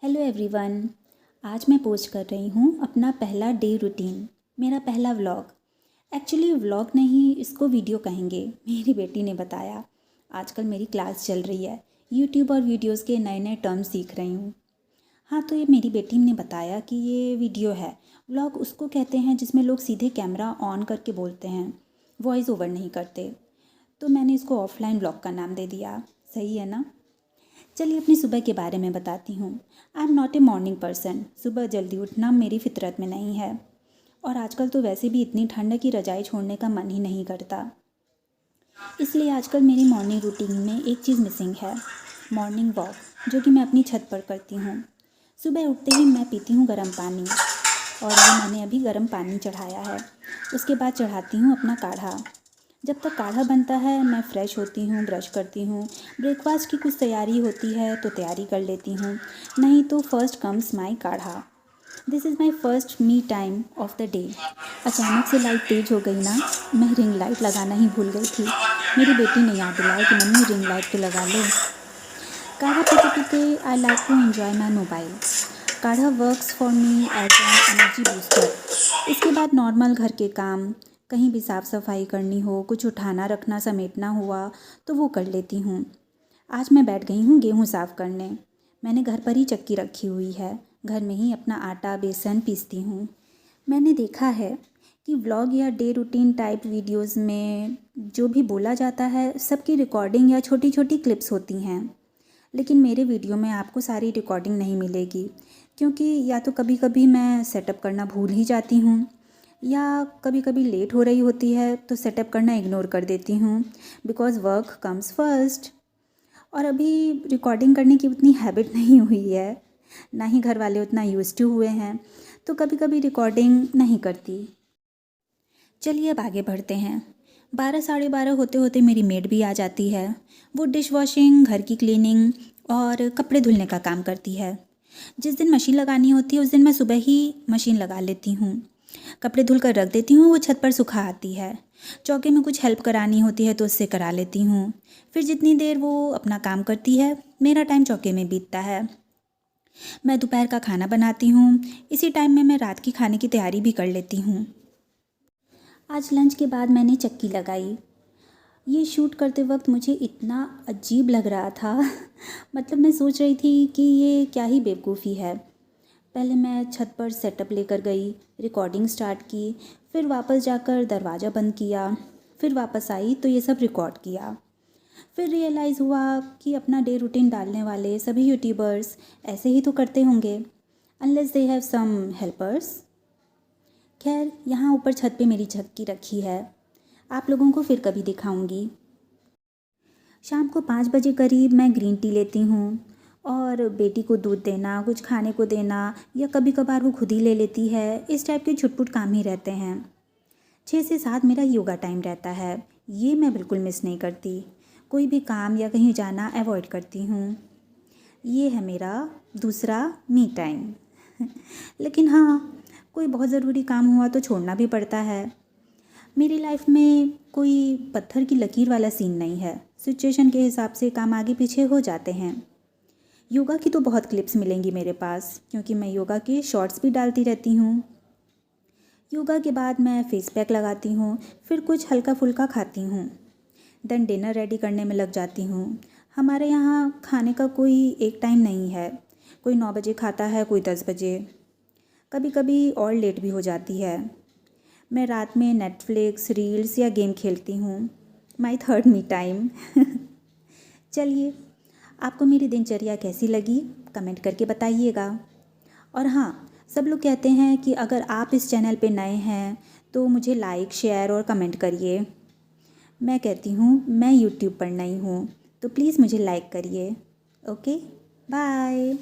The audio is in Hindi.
Hello everyone. आज मैं पोस्ट कर रही हूँ अपना पहला डे रूटीन, मेरा पहला व्लॉग। एक्चुअली व्लॉग नहीं, इसको वीडियो कहेंगे। मेरी बेटी ने बताया, आजकल मेरी क्लास चल रही है, यूट्यूब और वीडियोस के नए नए टर्म सीख रही हूँ। हाँ, तो ये मेरी बेटी ने बताया कि ये वीडियो है। व्लॉग उसको कहते हैं जिसमें लोग सीधे कैमरा ऑन करके बोलते हैं, वॉइस ओवर नहीं करते। तो मैंने इसको ऑफलाइन व्लॉग का नाम दे दिया। सही है ना? चलिए अपनी सुबह के बारे में बताती हूँ। I am not a morning person. सुबह जल्दी उठना मेरी फितरत में नहीं है, और आजकल तो वैसे भी इतनी ठंड है कि रजाई छोड़ने का मन ही नहीं करता। इसलिए आजकल मेरी मॉर्निंग रूटीन में एक चीज़ मिसिंग है, मॉर्निंग वॉक, जो कि मैं अपनी छत पर करती हूँ। सुबह उठते ही मैं पीती हूँ गर्म पानी, और ये मैंने अभी गर्म पानी चढ़ाया है। उसके बाद चढ़ाती हूँ अपना काढ़ा। जब तक काढ़ा बनता है मैं फ़्रेश होती हूँ, ब्रश करती हूँ, ब्रेकफास्ट की कुछ तैयारी होती है तो तैयारी कर लेती हूँ, नहीं तो फर्स्ट कम्स माई काढ़ा। This is my first me time of the day. अचानक से लाइट तेज़ हो गई ना, मैं रिंग लाइट लगाना ही भूल गई थी। मेरी बेटी ने याद दिलाया कि मम्मी रिंग लाइट तो लगा लो। काढ़ा पीते पीते I like to enjoy my mobile. Kadha works for me as an energy booster. इसके बाद नॉर्मल घर के काम, कहीं भी साफ़ सफाई करनी हो, कुछ उठाना रखना समेटना हुआ तो वो कर लेती हूँ। आज मैं बैठ गई हूँ गेहूँ साफ़ करने। मैंने घर पर ही चक्की रखी हुई है, घर में ही अपना आटा बेसन पीसती हूँ। मैंने देखा है कि व्लॉग या डे रूटीन टाइप वीडियोस में जो भी बोला जाता है सबकी रिकॉर्डिंग या छोटी छोटी क्लिप्स होती हैं, लेकिन मेरे वीडियो में आपको सारी रिकॉर्डिंग नहीं मिलेगी, क्योंकि या तो कभी कभी मैं सेटअप करना भूल ही जाती हूँ, या कभी कभी लेट हो रही होती है तो सेटअप करना इग्नोर कर देती हूँ, बिकॉज़ वर्क कम्स फर्स्ट। और अभी रिकॉर्डिंग करने की उतनी हैबिट नहीं हुई है, ना ही घर वाले उतना यूज्ड टू हुए हैं, तो कभी कभी रिकॉर्डिंग नहीं करती। चलिए अब आगे बढ़ते हैं। 12 साढ़े 12 होते होते मेरी मेड भी आ जाती है। वो डिश वॉशिंग, घर की क्लीनिंग और कपड़े धुलने का काम करती है। जिस दिन मशीन लगानी होती है उस दिन मैं सुबह ही मशीन लगा लेती हूँ, कपड़े धुल कर रख देती हूँ, वो छत पर सुखा आती है। चौके में कुछ हेल्प करानी होती है तो उससे करा लेती हूँ। फिर जितनी देर वो अपना काम करती है मेरा टाइम चौके में बीतता है। मैं दोपहर का खाना बनाती हूँ, इसी टाइम में मैं रात की खाने की तैयारी भी कर लेती हूँ। आज लंच के बाद मैंने चक्की लगाई। ये शूट करते वक्त मुझे इतना अजीब लग रहा था मतलब मैं सोच रही थी कि ये क्या ही बेवकूफ़ी है। पहले मैं छत पर सेटअप लेकर गई, रिकॉर्डिंग स्टार्ट की, फिर वापस जाकर दरवाज़ा बंद किया, फिर वापस आई तो ये सब रिकॉर्ड किया। फिर रियलाइज़ हुआ कि अपना डे रूटीन डालने वाले सभी यूट्यूबर्स ऐसे ही तो करते होंगे, unless they have some helpers. खैर, यहाँ ऊपर छत पे मेरी चक्की रखी है, आप लोगों को फिर कभी दिखाऊंगी। शाम को 5 बजे करीब मैं ग्रीन टी लेती हूँ, और बेटी को दूध देना, कुछ खाने को देना, या कभी कभार वो खुद ही ले लेती है, इस टाइप के छुटपुट काम ही रहते हैं। 6 से 7 मेरा योगा टाइम रहता है, ये मैं बिल्कुल मिस नहीं करती। कोई भी काम या कहीं जाना अवॉइड करती हूँ। ये है मेरा दूसरा मी टाइम लेकिन हाँ, कोई बहुत ज़रूरी काम हुआ तो छोड़ना भी पड़ता है। मेरी लाइफ में कोई पत्थर की लकीर वाला सीन नहीं है, सिचुएशन के हिसाब से काम आगे पीछे हो जाते हैं। योगा की तो बहुत क्लिप्स मिलेंगी मेरे पास, क्योंकि मैं योगा के शॉर्ट्स भी डालती रहती हूँ। योगा के बाद मैं फेस पैक लगाती हूँ, फिर कुछ हल्का फुल्का खाती हूँ, देन डिनर रेडी करने में लग जाती हूँ। हमारे यहाँ खाने का कोई एक टाइम नहीं है, कोई 9 बजे खाता है, कोई 10 बजे, कभी कभी और लेट भी हो जाती है। मैं रात में नेटफ्लिक्स, रील्स या गेम खेलती हूँ, माई थर्ड मी टाइम चलिए, आपको मेरी दिनचर्या कैसी लगी कमेंट करके बताइएगा। और हाँ, सब लोग कहते हैं कि अगर आप इस चैनल पे नए हैं तो मुझे लाइक, शेयर और कमेंट करिए। मैं कहती हूँ मैं यूट्यूब पर नई हूँ, तो प्लीज़ मुझे लाइक करिए। Okay, bye.